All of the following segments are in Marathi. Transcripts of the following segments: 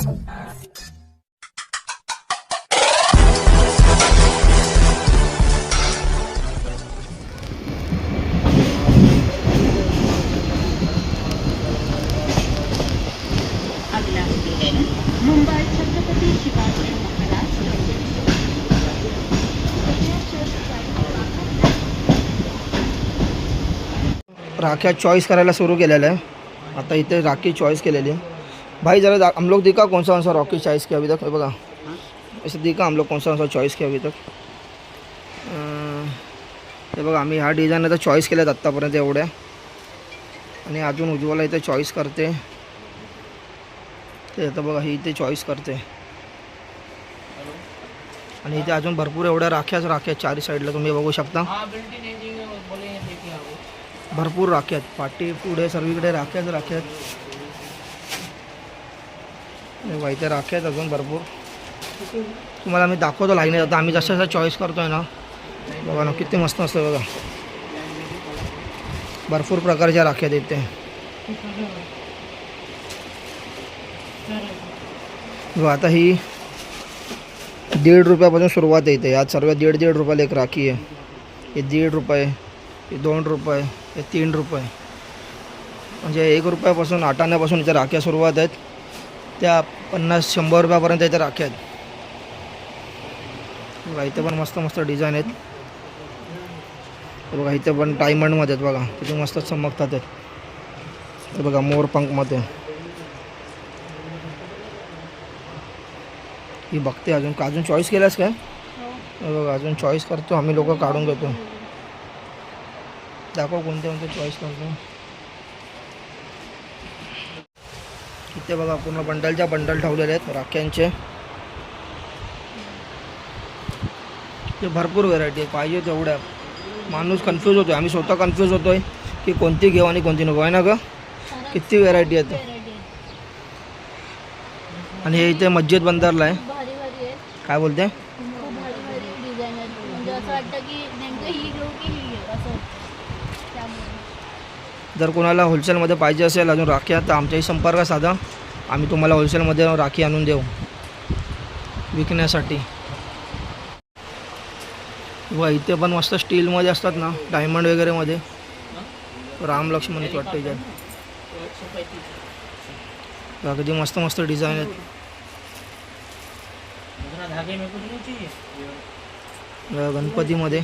मुंबई छत्रपती शिवाजी महाराज राख्या चॉईस करायला सुरू केलेलं आहे। आता इथे राखी चॉईस केलेली है भाई। ज़रा हम लोग दिखा कौन सा राखी चॉईस किया अभी तक, बघा ऐसे दिखा हम लोग कौन सा चॉईस किया अभी तक। हे बघा आम्ही ह्या डिझाईन आता चॉईस केल्यात आत्तापर्यंत एवढ्या, आणि अजून उज्ज्वला इथे चॉईस करते। ते आता बघा ही इथे चॉईस करते, आणि इथे अजून भरपूर एवढ्या राख्या चारी साईडला तुम्ही बघू शकता। भरपूर राख्या आहेत, पाठी पुढे सर्वीकडे राख्याच आहेत। इथे राख्या आहेत अजून भरपूर, तुम्हाला मी दाखवतो लाईन। आता आम्ही जसं चॉईस करतोय ना, बघा ना किती मस्त असतं बघा। भरपूर प्रकारच्या राख्या आहेत इथे बघा। आता ही 1.5 रुपयापासून सुरुवात आहे इथे। यात सर्व 1.5 रुपयाला एक राखी आहे। हे 1.5 रुपये, हे 2 रुपये, हे 3 रुपये, म्हणजे 1 रुपयापासून 8 आण्यापासून इथे राख्या सुरुवात आहेत, त्या 50-100 रुपयापर्यंत इथे राख्या आहेत बघा। इथे पण मस्त मस्त डिझाईन आहेत बघा। इथे पण डायमंडमध्ये आहेत बघा, किती मस्त चमकतात आहेत हे बघा। मोरपंखमध्ये ही बघते अजून चॉईस केल्यास काय बघा। अजून चॉईस करतो आम्ही लोक, काढून घेतो। दाखव कोणते कोणते चॉईस करतो। इथे बघा पूर्ण बंडलच्या बंडल ठेवलेले आहेत राख्यांचे। ते भरपूर व्हरायटी आहे, पाहिजे तेवढ्या। माणूस कन्फ्यूज होतो, आम्ही स्वतः कन्फ्यूज होतोय की कोणती घेऊ आणि कोणती नको, आहे ना ग। किती व्हरायटी आहेत। आणि हे इथे मस्जिद बंदरला आहे। काय बोलते, जर कोणाला होलसेलमध्ये पाहिजे असेल अजून राख्या तर आमच्याही संपर्क साधा, आम्ही तुम्हाला होलसेलमध्ये राखी आणून देऊ विकण्यासाठी। व इथे पण मस्त स्टीलमध्ये असतात ना, डायमंड वगैरेमध्ये, राम लक्ष्मणच वाटतं इथे। अगदी मस्त मस्त डिझाईन आहेत गणपतीमध्ये।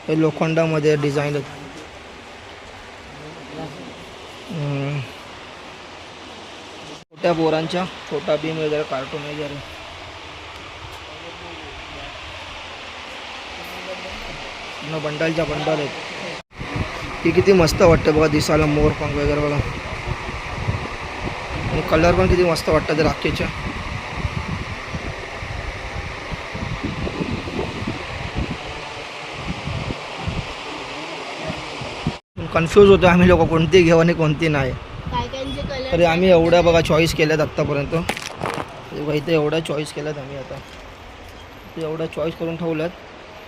हे लोखंडामध्ये डिझाईन आहेत। छोट्या पोरांच्या छोटा भीम वगैरे, कार्टून वगैरे। बंडलच्या बंडल आहेत। ही किती मस्त वाटतं बघा दिसायला, मोरपंख वगैरे बघा। आणि कलर पण किती मस्त वाटतात ते राखीचे। कन्फ्यूज होतो आम्ही लोक कोणती घेऊ आणि कोणती नाही। तरी आम्ही एवढ्या बघा चॉईस केल्यात आत्तापर्यंत। इथे एवढ्या चॉईस केल्यात आम्ही, आता एवढ्या चॉईस करून ठेवल्यात।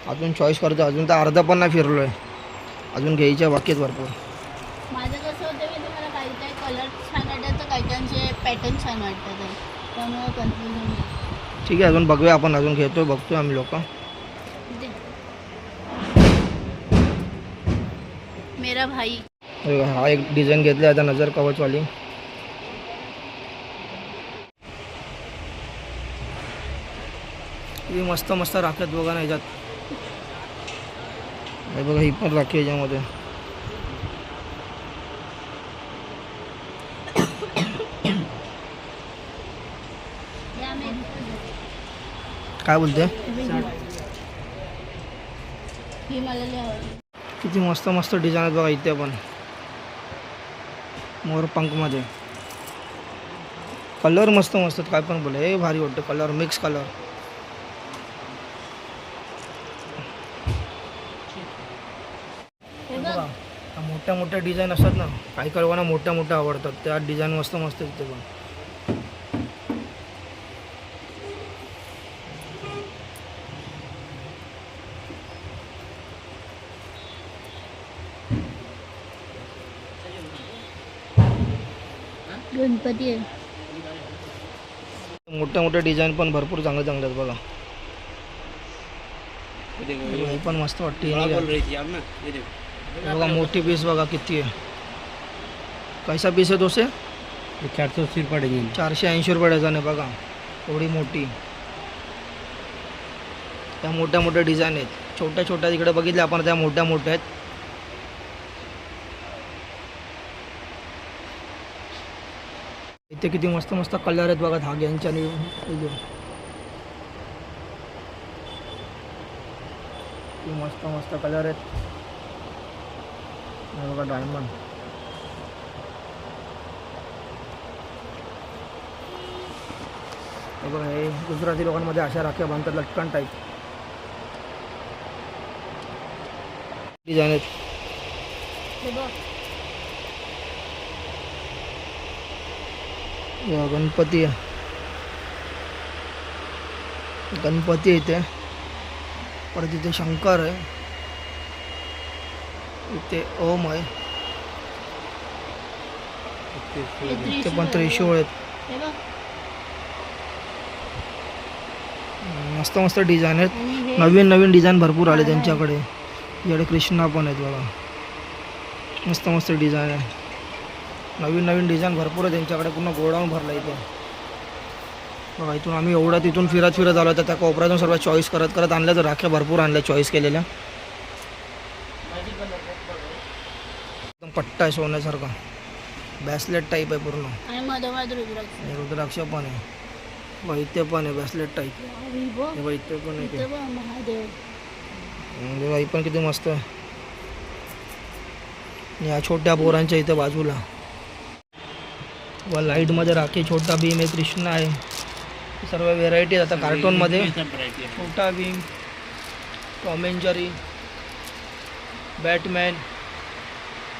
अजून चॉईस करतो, अजून तर अर्धा पण नाही फिरलो आहे, अजून घ्यायच्या बाकीत भरपूर। माझं कसं होतं की तुम्हाला काही काही कलर छान वाटतात, तर काहीकांचे पॅटर्न छान वाटतात, त्यामुळे कन्फ्युजन। ठीक आहे, अजून बघूया आपण, अजून घेतो बघतो आम्ही लोक। मेरा भाई हा एक डिझाईन घेतली आता, नजर कवचवाली। ही मस्त मस्त राख्यात बघा ना ह्याच्यात। हे बघा ही पण राखी ह्याच्यामध्ये। काय बोलते, किती मस्त मस्त डिझाईन आहेत बघा इथे पण। मोरपंखमध्ये कलर मस्त मस्त, काय पण बोला, हे भारी वाटतं कलर, मिक्स कलर। मोठ्या मोठ्या डिझाईन असतात ना, काही लोकांना मोठ्या मोठ्या आवडतात, त्या डिझाईन मस्त मस्त आहेत ते पण। गणपती आहे. मोठ्या मोठ्या डिझाईन पण भरपूर चांगले चांगले आहेत बघा. ही पण मस्त वाटते. बघा मोठी पीस बघा किती आहे. कैसा पीस आहे दोसे? 480 रुपये डझन. 480 रुपये डझन आहे बघा. एवढी मोठी. त्या मोठ्या मोठ्या डिझाईन आहेत. छोट्या छोट्या तिकडे बघितल्या आपण त्या मोठ्या मोठ्या आहेत. इथे किती मस्त मस्त कलर आहेत बघा धाग्यांच्या आणि मस्त मस्त कलर आहेत. हे बघा डायमंड. हे बघा हे गुजराती लोकांमध्ये अशा राख्या बांधतात लटकन टाईप डिझाईन आहेत. हे बघ. या गणपती आहे. गणपती आहे इथे. परत इथे शंकर आहे. इथे ओम आहे. इथे पण त्रिशूळ आहेत. हे बघ. मस्त मस्त डिझाईन आहेत. आणि हे नवीन नवीन डिझाईन भरपूर आले त्यांच्याकडे. इकडे कृष्णा पण आहेत बघा. मस्त मस्त डिझाईन आहे. नवीन नवीन डिझाईन भरपूर आहे त्यांच्याकडे. पूर्ण गोडाऊन भरला इथे बघा. इथून आम्ही एवढा तिथून फिरत फिरत आलो तर त्या कोपऱ्यातून सर्व चॉईस करत करत आणल्या. तर राख्या भरपूर आणल्या चॉईस केलेल्या. एकदम पट्टा आहे सोन्यासारखा. बॅसलेट टाईप आहे पूर्ण. आणि मधोमध रुद्राक्ष. आणि रुद्राक्ष पण आहे बघा. इथे पण आहे बॅसलेट टाईप. ही बघ. हे बघा इथे पण आहे. इथं बघ महादेव. बघा ही पण किती मस्त आहे. आणि या छोट्या पोरांच्या इथे बाजूला व लाईटमध्ये राखी छोटा भीम आहे. कृष्णा आहे. सर्व व्हेरायटी आता कार्टूनमध्ये. Chhota Bheem, Tom and Jerry, Batman,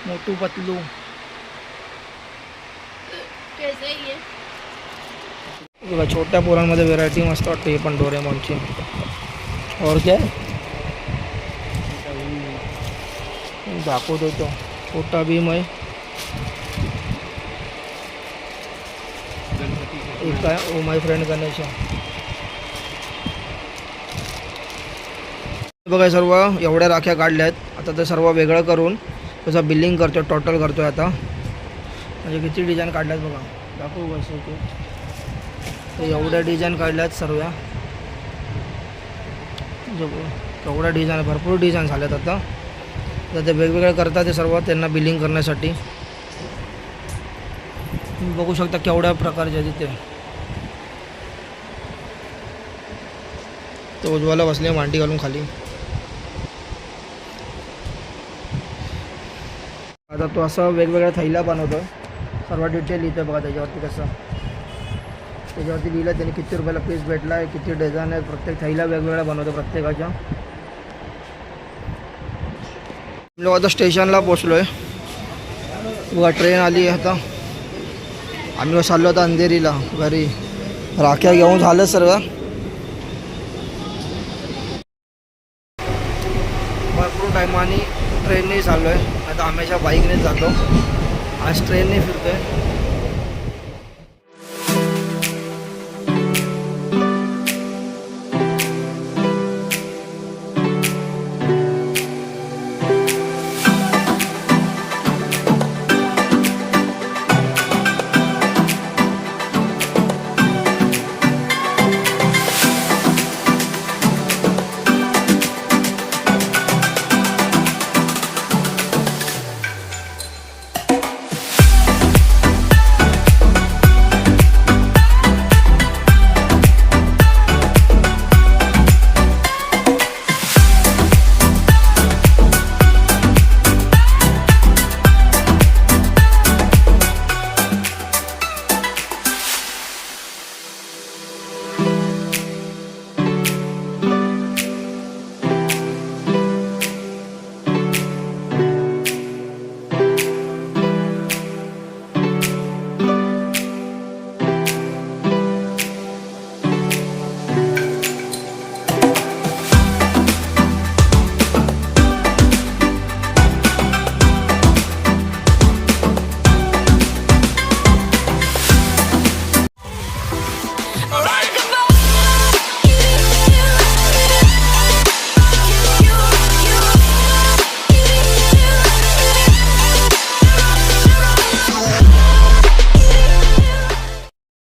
Motu Patlu. कैसे ये बघा छोट्या पोरांमध्ये व्हेरायटी मस्त वाटते. हे पण डोरेमॉनची. और क्या दाखवतो तो. छोटा भीम आहे. एक आहे ओ माय फ्रेंड गणेश. बघा सर्व एवढ्या राख्या काढल्या आहेत. आता ते सर्व वेगळं करून त्याचं बिलिंग करतो. टोटल करतो आहे आता. म्हणजे किती डिझाईन काढल्यात बघा. दाखवू कसं ते एवढ्या डिझाईन काढल्यात सर्व. एवढ्या डिझाईन भरपूर डिझाईन झाल्यात आता. तर ते वेगवेगळे करतात ते सर्व त्यांना बिलिंग करण्यासाठी. तुम्ही बघू शकता केवढ्या प्रकारचे तिथे. तो उज्ज्वला बसले मांडी घालून खाली. आता तो असं वेगवेगळ्या थैल्या बनवतो. सर्व डिटेल लिहितो बघा त्याच्यावरती. कसं त्याच्यावरती लिहिलं त्याने किती रुपयाला पीस भेटला आहे, किती डिझाईन आहे. प्रत्येक थैल्या वेगवेगळ्या बनवतो प्रत्येकाच्या. लोक आता स्टेशनला पोचलो आहे बघा. ट्रेन आली आहे आता. आम्ही चाललो होतो अंधेरीला घरी. राख्या घेऊन झालं सर्व. भरपूर टायमाने ट्रेनने चाललो आहे. आता हमेशा बाईकनेच जातो. आज ट्रेनने फिरतो आहे.